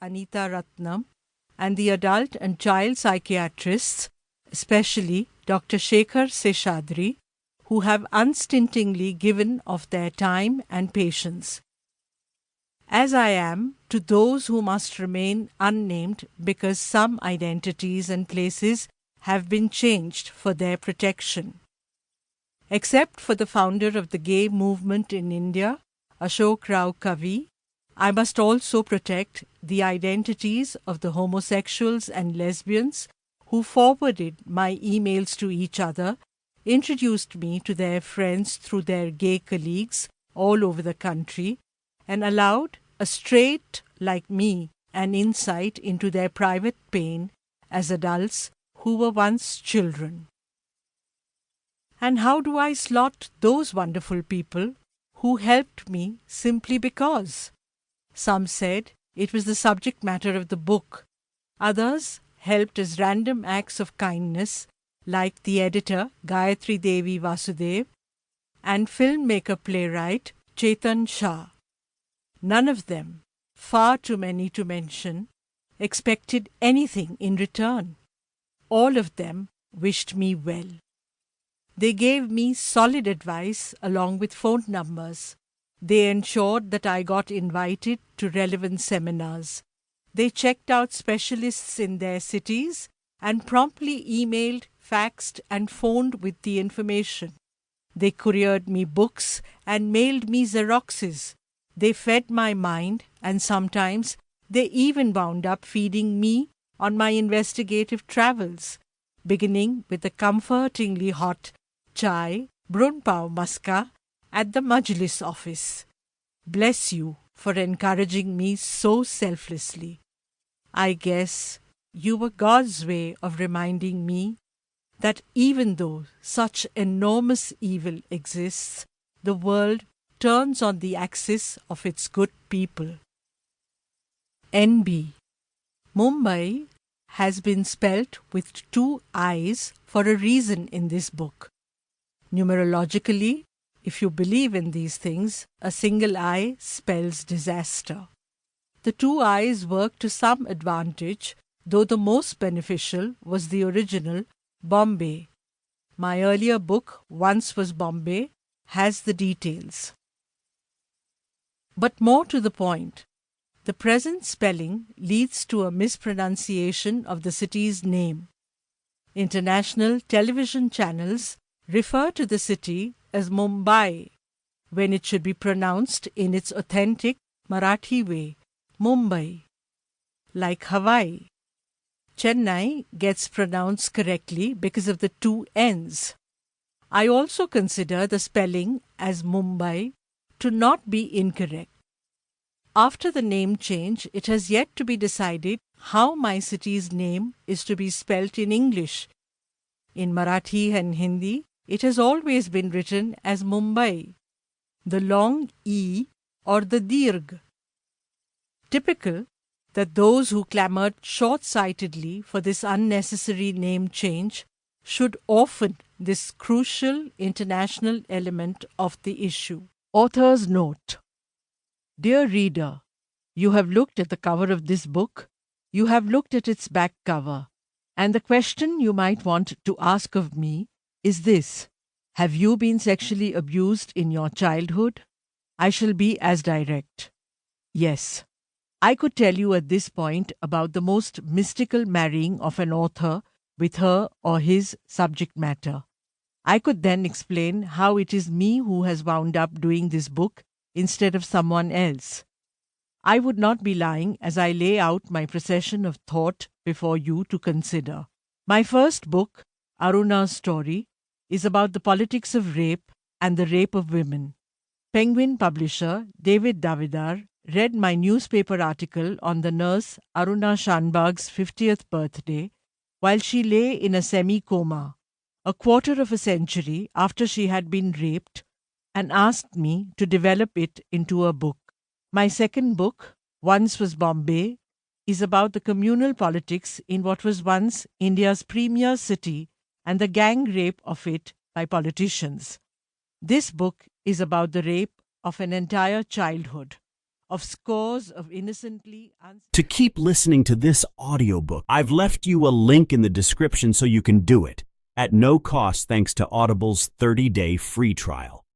Anita Ratnam, and the adult and child psychiatrists, especially Dr. Shekhar Seshadri, who have unstintingly given of their time and patience. As I am, to those who must remain unnamed because some identities and places have been changed for their protection. Except for the founder of the gay movement in India, Ashok Rao Kavi, I must also protect the identities of the homosexuals and lesbians who forwarded my emails to each other, introduced me to their friends through their gay colleagues all over the country, and allowed a straight like me an insight into their private pain as adults who were once children. And how do I slot those wonderful people who helped me simply because? Some said it was the subject matter of the book. Others helped as random acts of kindness, like the editor Gayatri Devi Vasudev and filmmaker playwright Chetan Shah. None of them, far too many to mention, expected anything in return. All of them wished me well. They gave me solid advice along with phone numbers. They ensured that I got invited to relevant seminars. They checked out specialists in their cities and promptly emailed, faxed, and phoned with the information. They couriered me books and mailed me Xeroxes. They fed my mind, and sometimes they even wound up feeding me on my investigative travels, beginning with the comfortingly hot chai, brun pav maska at the Majlis office. Bless you for encouraging me so selflessly. I guess you were God's way of reminding me that even though such enormous evil exists, the world turns on the axis of its good people. NB. Mumbai has been spelt with 2 I's for a reason in this book. Numerologically, if you believe in these things, a single I spells disaster. The 2 I's work to some advantage, though the most beneficial was the original, Bombay. My earlier book, Once Was Bombay, has the details. But more to the point, the present spelling leads to a mispronunciation of the city's name. International television channels refer to the city as Mumbai, when it should be pronounced in its authentic Marathi way, Mumbai. Like Hawaii, Chennai gets pronounced correctly because of the 2 N's. I also consider the spelling as Mumbai to not be incorrect. After the name change, it has yet to be decided how my city's name is to be spelt in English. In Marathi and Hindi, it has always been written as Mumbai, the long E or the Dirgh. Typical that those who clamored short-sightedly for this unnecessary name change should orphan this crucial international element of the issue. Author's note. Dear reader, you have looked at the cover of this book, you have looked at its back cover, and the question you might want to ask of me is this: have you been sexually abused in your childhood? I shall be as direct. Yes. I could tell you at this point about the most mystical marrying of an author with her or his subject matter. I could then explain how it is me who has wound up doing this book instead of someone else. I would not be lying as I lay out my procession of thought before you to consider. My first book, Aruna's Story, is about the politics of rape and the rape of women. Penguin publisher David Davidar read my newspaper article on the nurse Aruna Shanbag's 50th birthday while she lay in a semi-coma, a quarter of a century after she had been raped, and asked me to develop it into a book. My second book, Once Was Bombay, is about the communal politics in what was once India's premier city and the gang rape of it by politicians. This book is about the rape of an entire childhood, of scores of innocently To keep listening to this audiobook, I've left you a link in the description so you can do it at no cost thanks to Audible's 30-day free trial.